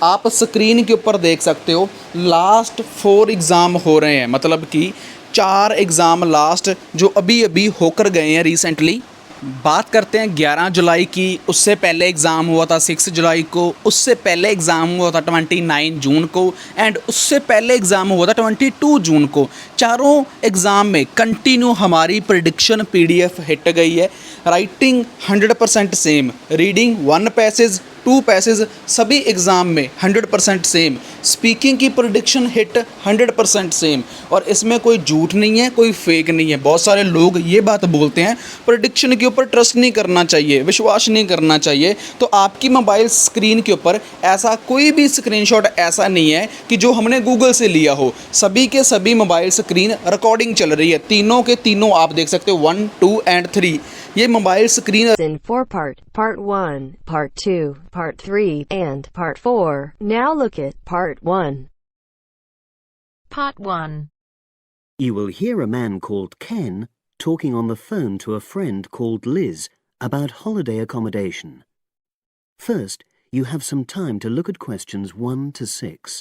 आप स्क्रीन के ऊपर देख सकते हो लास्ट 4 एग्ज़ाम हो रहे हैं, मतलब कि 4 एग्ज़ाम लास्ट जो अभी अभी होकर गए हैं रिसेंटली। बात करते हैं 11 जुलाई की, उससे पहले एग्ज़ाम हुआ था 6 जुलाई को, उससे पहले एग्ज़ाम हुआ था 29 जून को, एंड उससे पहले एग्ज़ाम हुआ था 22 जून को। चारों एग्ज़ाम में कंटिन्यू हमारी प्रिडिक्शन पीडीएफ हिट गई है। Writing 100% same, reading 1 passage 2 passage सभी एग्ज़ाम में 100% सेम, स्पीकिंग की प्रिडिक्शन हिट 100% सेम। और इसमें कोई झूठ नहीं है, कोई फेक नहीं है। बहुत सारे लोग ये बात बोलते हैं प्रिडिक्शन के ऊपर ट्रस्ट नहीं करना चाहिए, विश्वास नहीं करना चाहिए। तो आपकी मोबाइल स्क्रीन के ऊपर ऐसा कोई भी स्क्रीनशॉट ऐसा नहीं है कि जो हमने गूगल से लिया हो। सभी के सभी मोबाइल स्क्रीन रिकॉर्डिंग चल रही है, तीनों के तीनों आप देख सकते हो 1, 2 एंड 3। ये mobile screen in 4 part 1, part 2, part 3, and part 4. Now look at part 1. Part 1. You will hear a man called Ken talking on the phone to a friend called Liz about holiday accommodation. First, you have some time to look at questions 1 to 6.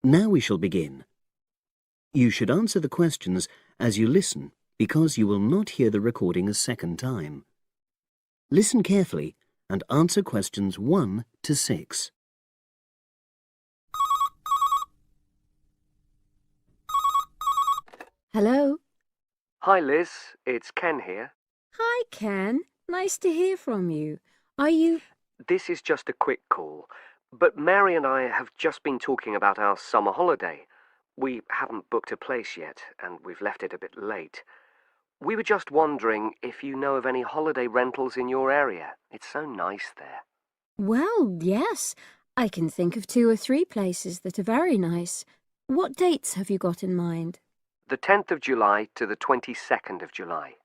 Now we shall begin. You should answer the questions as you listen because you will not hear the recording a second time. Listen carefully and answer questions 1 to 6. Hello. Hi Liz, it's Ken here. Hi, Ken. Nice to hear from you. Are you... This is just a quick call, but Mary and I have just been talking about our summer holiday. We haven't booked a place yet, and we've left it a bit late. We were just wondering if you know of any holiday rentals in your area. It's so nice there. Well, yes. I can think of 2 or 3 places that are very nice. What dates have you got in mind? The 10th of July to the 22nd of July.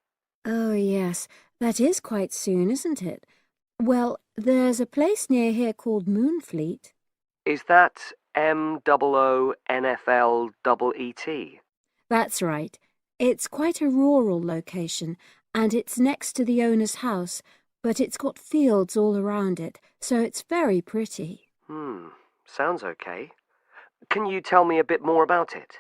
Oh, yes. That is quite soon, isn't it? Well, there's a place near here called Moonfleet. Is that MOONFLEET? That's right. It's quite a rural location, and it's next to the owner's house, but it's got fields all around it, so it's very pretty. Sounds okay. Can you tell me a bit more about it?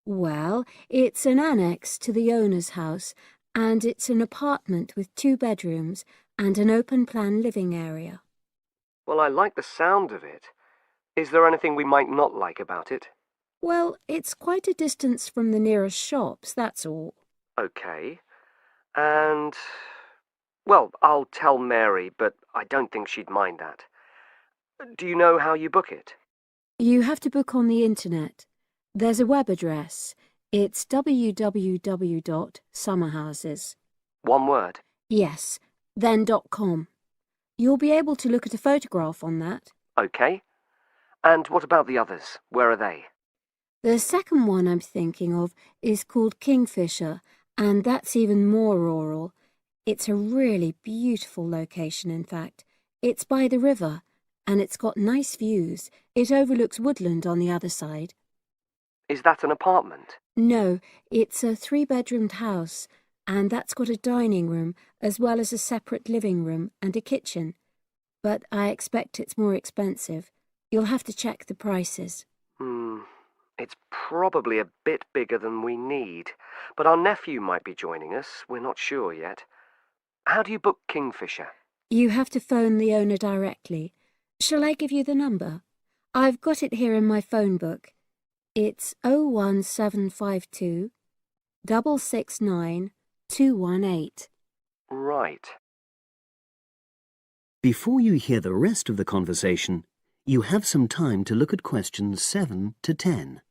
Well, it's an annex to the owner's house, and it's an apartment with 2 bedrooms and an open-plan living area. Well, I like the sound of it. Is there anything we might not like about it? Well, it's quite a distance from the nearest shops, that's all. Okay. And... well, I'll tell Mary, but I don't think she'd mind that. Do you know how you book it? You have to book on the internet. There's a web address. It's www.summerhouses. One word. Yes, then .com. You'll be able to look at a photograph on that. Okay. And what about the others? Where are they? The second one I'm thinking of is called Kingfisher, and that's even more rural. It's a really beautiful location, in fact. It's by the river, and it's got nice views. It overlooks woodland on the other side. Is that an apartment? No, it's a 3-bedroomed house, and that's got a dining room as well as a separate living room and a kitchen. But I expect it's more expensive. You'll have to check the prices. It's probably a bit bigger than we need, but our nephew might be joining us. We're not sure yet. How do you book Kingfisher? You have to phone the owner directly. Shall I give you the number? I've got it here in my phone book. It's 01752 669 218. Right. Before you hear the rest of the conversation, you have some time to look at questions 7 to 10.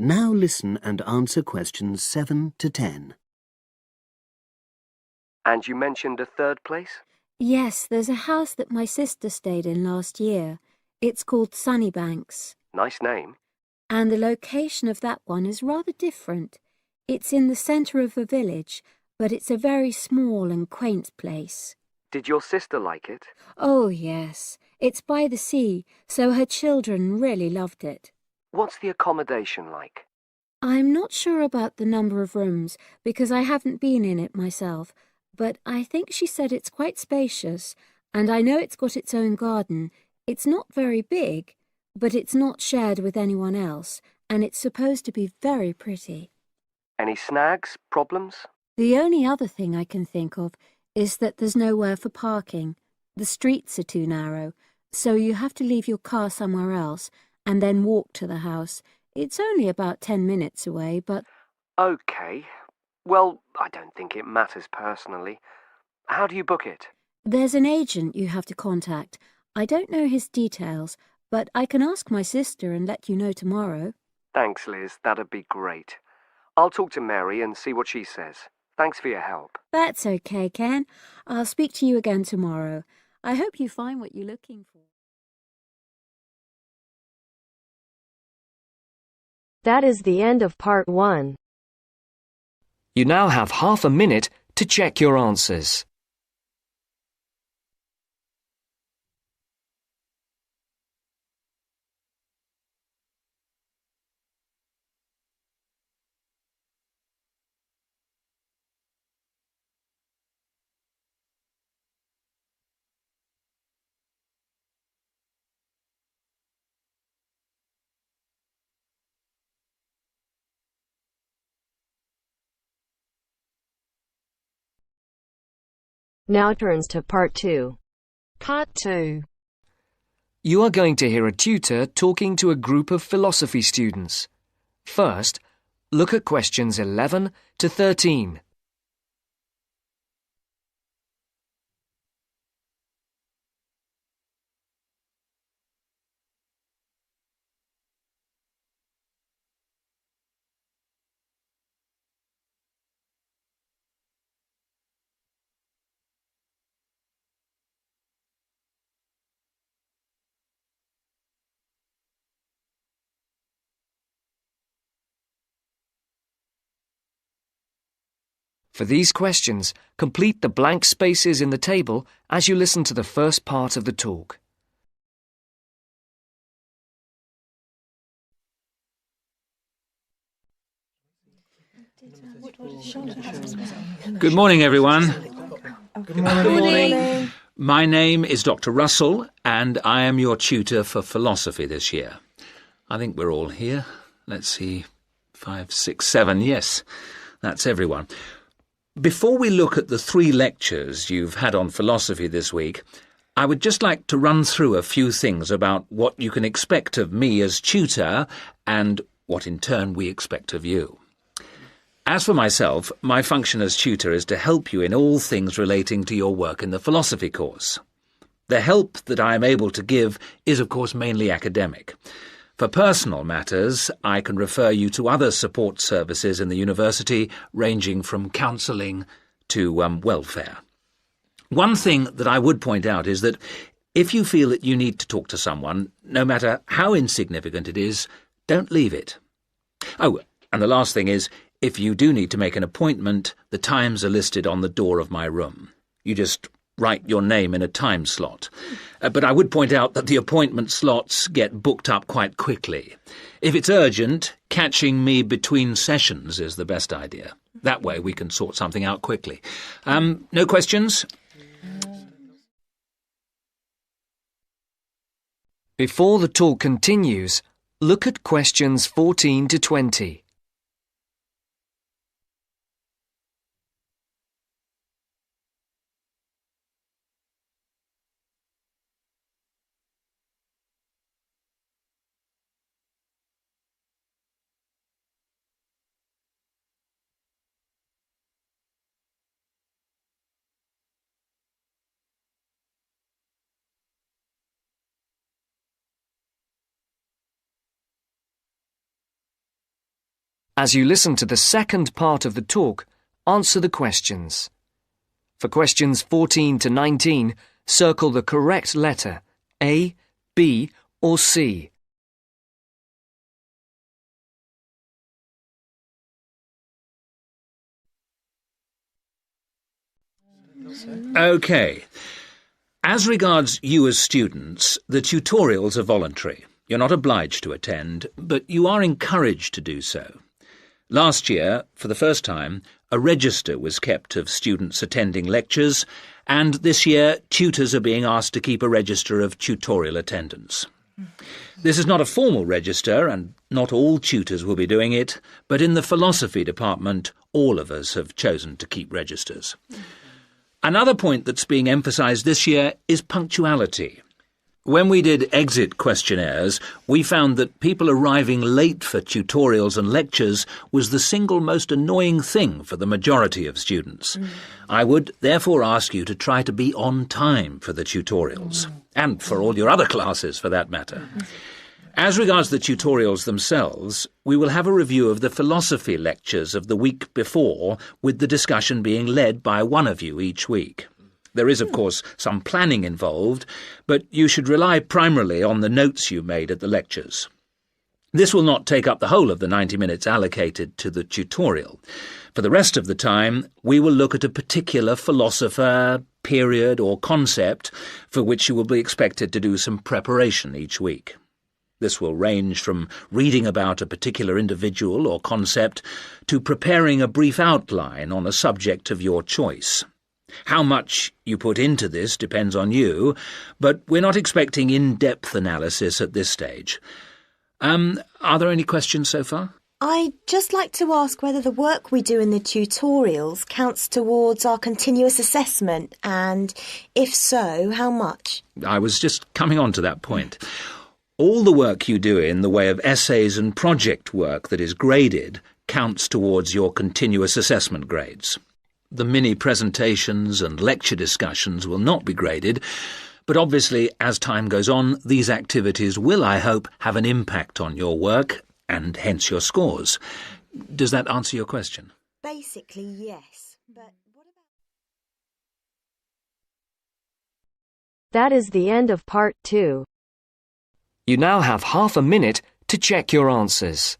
Now listen and answer questions 7 to 10. And you mentioned a third place? Yes, there's a house that my sister stayed in last year. It's called Sunnybanks. Nice name. And the location of that one is rather different. It's in the centre of a village, but it's a very small and quaint place. Did your sister like it? Oh, yes. It's by the sea, so her children really loved it. What's the accommodation like? I'm not sure about the number of rooms, because I haven't been in it myself, but I think she said it's quite spacious, and I know it's got its own garden. It's not very big, but it's not shared with anyone else, and it's supposed to be very pretty. Any snags? Problems? The only other thing I can think of is that there's nowhere for parking. The streets are too narrow, so you have to leave your car somewhere else and then walk to the house. It's only about 10 minutes away, but... Okay. Well, I don't think it matters personally. How do you book it? There's an agent you have to contact. I don't know his details, but I can ask my sister and let you know tomorrow. Thanks, Liz. That'd be great. I'll talk to Mary and see what she says. Thanks for your help. That's okay, Ken. I'll speak to you again tomorrow. I hope you find what you're looking for. That is the end of part 1. You now have half a minute to check your answers. Now turns to part 2. Part 2. You are going to hear a tutor talking to a group of philosophy students. First, look at questions 11 to 13. For these questions, complete the blank spaces in the table as you listen to the first part of the talk. Good morning, everyone. Good morning. My name is Dr. Russell, and I am your tutor for philosophy this year. I think we're all here. Let's see, 5, 6, 7. Yes, that's everyone. Before we look at the 3 lectures you've had on philosophy this week, I would just like to run through a few things about what you can expect of me as tutor and what in turn we expect of you. As for myself, my function as tutor is to help you in all things relating to your work in the philosophy course. The help that I am able to give is, of course, mainly academic. For personal matters, I can refer you to other support services in the university, ranging from counselling to welfare. One thing that I would point out is that if you feel that you need to talk to someone, no matter how insignificant it is, don't leave it. Oh, and the last thing is, if you do need to make an appointment, the times are listed on the door of my room. You just write your name in a time slot. But I would point out that the appointment slots get booked up quite quickly. If it's urgent, catching me between sessions is the best idea. That way we can sort something out quickly. No questions? Before the talk continues, look at questions 14 to 20. As you listen to the second part of the talk, answer the questions. For questions 14 to 19, circle the correct letter, A, B, or C. OK. As regards you as students, the tutorials are voluntary. You're not obliged to attend, but you are encouraged to do so. Last year, for the first time, a register was kept of students attending lectures, and this year tutors are being asked to keep a register of tutorial attendance. This is not a formal register, and not all tutors will be doing it, but in the philosophy department, all of us have chosen to keep registers. Another point that's being emphasised this year is punctuality. When we did exit questionnaires, we found that people arriving late for tutorials and lectures was the single most annoying thing for the majority of students. I would therefore ask you to try to be on time for the tutorials, and for all your other classes for that matter. As regards the tutorials themselves, we will have a review of the philosophy lectures of the week before, with the discussion being led by one of you each week. There is, of course, some planning involved, but you should rely primarily on the notes you made at the lectures. This will not take up the whole of the 90 minutes allocated to the tutorial. For the rest of the time, we will look at a particular philosopher, period or concept for which you will be expected to do some preparation each week. This will range from reading about a particular individual or concept to preparing a brief outline on a subject of your choice. How much you put into this depends on you, but we're not expecting in-depth analysis at this stage. Are there any questions so far? I'd just like to ask whether the work we do in the tutorials counts towards our continuous assessment, and if so, how much? I was just coming on to that point. All the work you do in the way of essays and project work that is graded counts towards your continuous assessment grades. The mini presentations and lecture discussions will not be graded, but obviously, as time goes on, these activities will, I hope, have an impact on your work, and hence your scores. Does that answer your question? Basically, yes, but what about... That is the end of part 2. You now have half a minute to check your answers.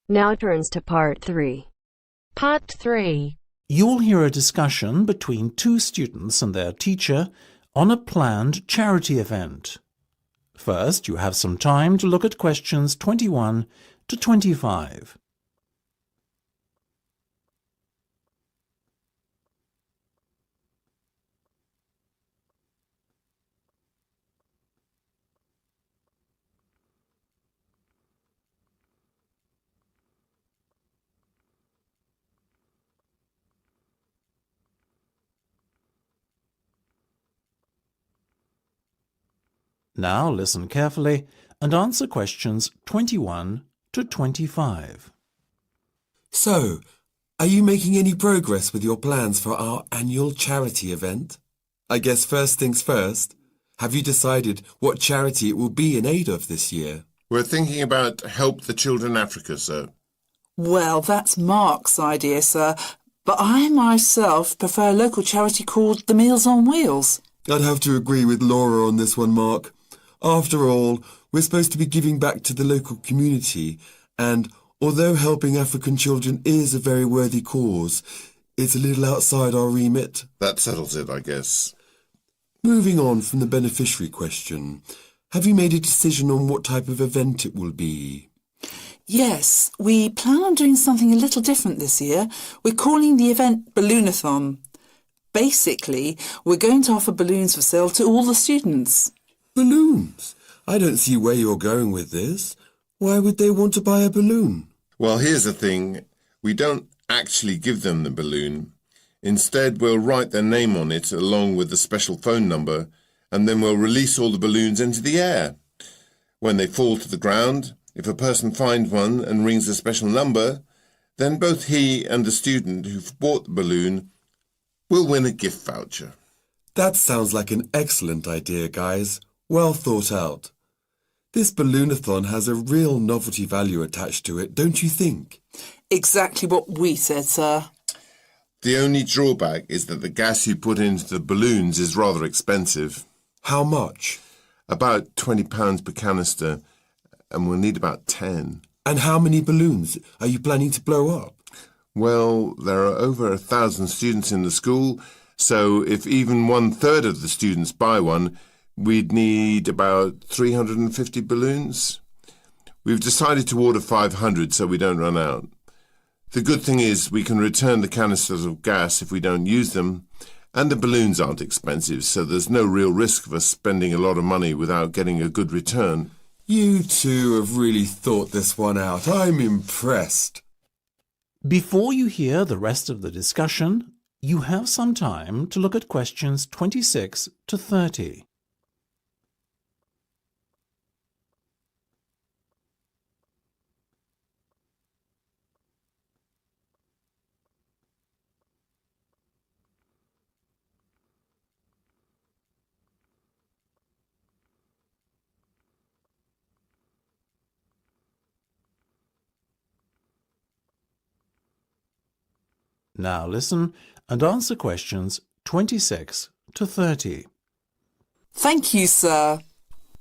Now turns to part 3. Part 3. You will hear a discussion between two students and their teacher on a planned charity event. First, you have some time to look at questions 21 to 25. Now listen carefully and answer questions 21 to 25. So, are you making any progress with your plans for our annual charity event? I guess first things first, have you decided what charity it will be in aid of this year? We're thinking about Help the Children Africa, sir. Well, that's Mark's idea, sir, but I myself prefer a local charity called the Meals on Wheels. I'd have to agree with Laura on this one, Mark. After all, we're supposed to be giving back to the local community, and although helping African children is a very worthy cause, it's a little outside our remit. That settles it, I guess. Moving on from the beneficiary question, have you made a decision on what type of event it will be? Yes, we plan on doing something a little different this year. We're calling the event Balloonathon. Basically, we're going to offer balloons for sale to all the students. Balloons? I don't see where you're going with this. Why would they want to buy a balloon? Well, here's the thing. We don't actually give them the balloon. Instead, we'll write their name on it along with the special phone number, and then we'll release all the balloons into the air. When they fall to the ground, if a person finds one and rings a special number, then both he and the student who've bought the balloon will win a gift voucher. That sounds like an excellent idea, guys. Well thought out. This balloonathon has a real novelty value attached to it, don't you think? Exactly what we said, sir. The only drawback is that the gas you put into the balloons is rather expensive. How much? About £20 per canister, and we'll need about 10. And how many balloons are you planning to blow up? Well, there are over 1,000 students in the school, so if even 1/3 of the students buy one, we'd need about 350 balloons. We've decided to order 500 so we don't run out. The good thing is we can return the canisters of gas if we don't use them, and the balloons aren't expensive, so there's no real risk of us spending a lot of money without getting a good return. You two have really thought this one out. I'm impressed. Before you hear the rest of the discussion, you have some time to look at questions 26 to 30. Now listen and answer questions 26 to 30. Thank you, sir.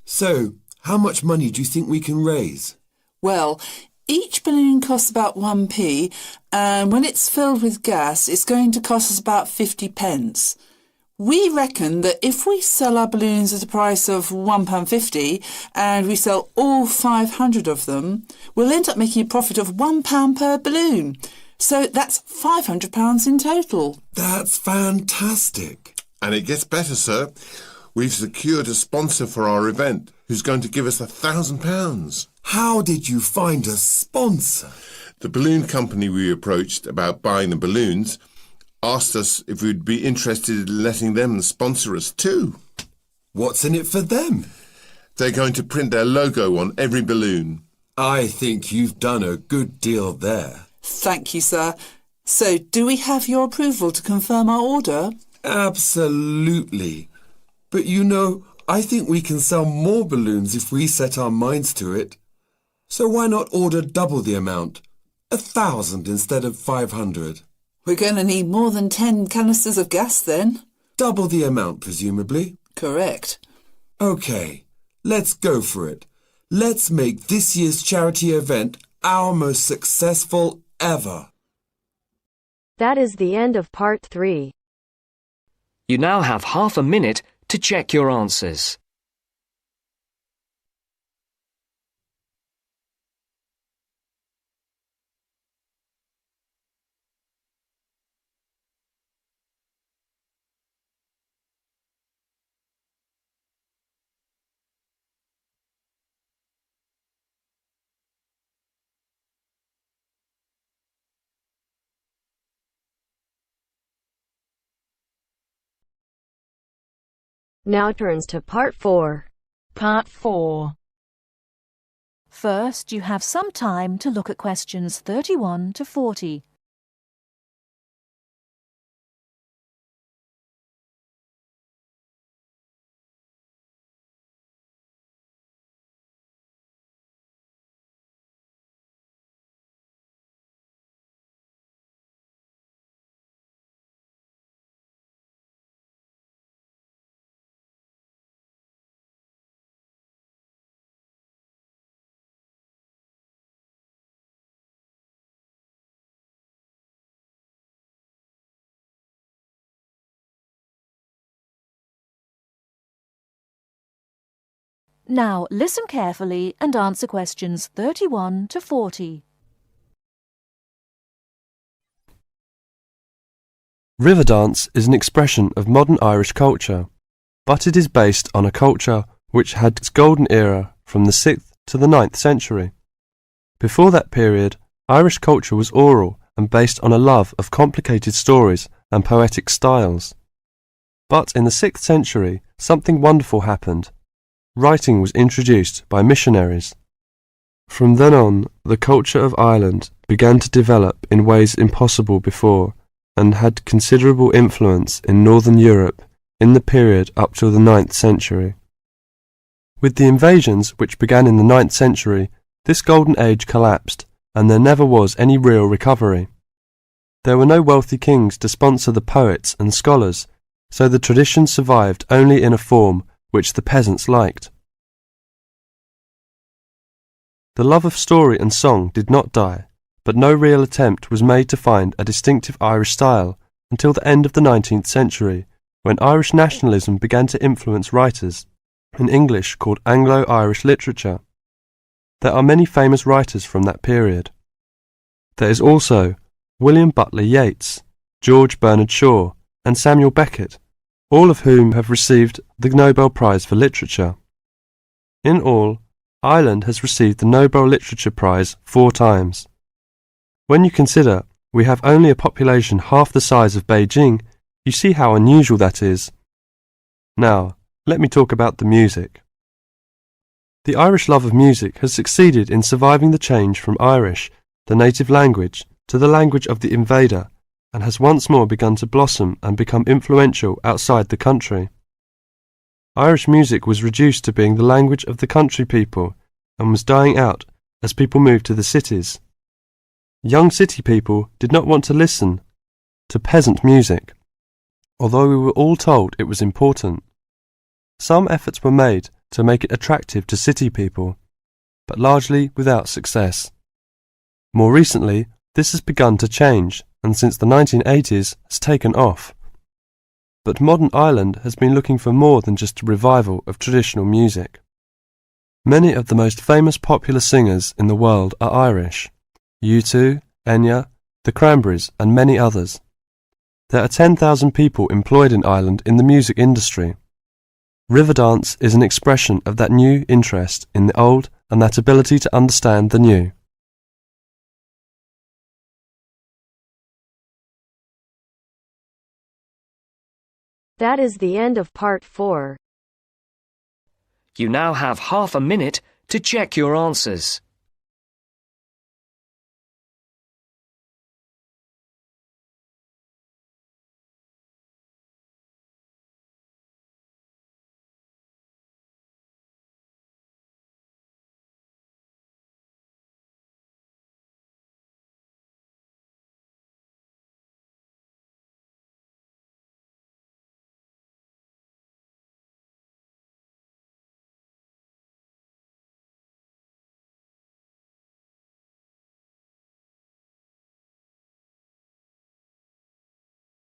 So, how much money do you think we can raise? Well, each balloon costs about 1p, and when it's filled with gas, it's going to cost us about 50 pence. We reckon that if we sell our balloons at a price of £1.50 and we sell all 500 of them, we'll end up making a profit of £1 per balloon. So that's £500 in total. That's fantastic. And it gets better, sir. We've secured a sponsor for our event who's going to give us £1,000. How did you find a sponsor? The balloon company we approached about buying the balloons asked us if we'd be interested in letting them sponsor us too. What's in it for them? They're going to print their logo on every balloon. I think you've done a good deal there. Thank you, sir. So, do we have your approval to confirm our order? Absolutely. But you know, I think we can sell more balloons if we set our minds to it. So why not order double the amount? 1,000 instead of 500. We're going to need more than 10 canisters of gas then. Double the amount, presumably. Correct. OK, let's go for it. Let's make this year's charity event our most successful ever. That is the end of part 3. You now have half a minute to check your answers. Now turns to part 4. Part 4. First, you have some time to look at questions 31 to 40. Now listen carefully and answer questions 31 to 40. River dance is an expression of modern Irish culture, but it is based on a culture which had its golden era from the 6th to the 9th century. Before that period, Irish culture was oral and based on a love of complicated stories and poetic styles. But in the 6th century, something wonderful happened. Writing was introduced by missionaries. From then on, the culture of Ireland began to develop in ways impossible before, and had considerable influence in Northern Europe in the period up till the 9th century. With the invasions which began in the 9th century, this golden age collapsed, and there never was any real recovery. There were no wealthy kings to sponsor the poets and scholars, so the tradition survived only in a form which the peasants liked. The love of story and song did not die, but no real attempt was made to find a distinctive Irish style until the end of the 19th century, when Irish nationalism began to influence writers, in English called Anglo-Irish literature. There are many famous writers from that period. There is also William Butler Yeats, George Bernard Shaw, and Samuel Beckett, all of whom have received the Nobel Prize for Literature. In all, Ireland has received the Nobel Literature Prize 4 times. When you consider we have only a population half the size of Beijing, you see how unusual that is. Now, let me talk about the music. The Irish love of music has succeeded in surviving the change from Irish, the native language, to the language of the invader, and has once more begun to blossom and become influential outside the country. Irish music was reduced to being the language of the country people and was dying out as people moved to the cities. Young city people did not want to listen to peasant music, although we were all told it was important. Some efforts were made to make it attractive to city people, but largely without success. More recently, this has begun to change, and since the 1980s has taken off. But modern Ireland has been looking for more than just a revival of traditional music. Many of the most famous popular singers in the world are Irish. U2, Enya, the Cranberries, and many others. There are 10,000 people employed in Ireland in the music industry. River dance is an expression of that new interest in the old and that ability to understand the new. That is the end of part 4. You now have half a minute to check your answers.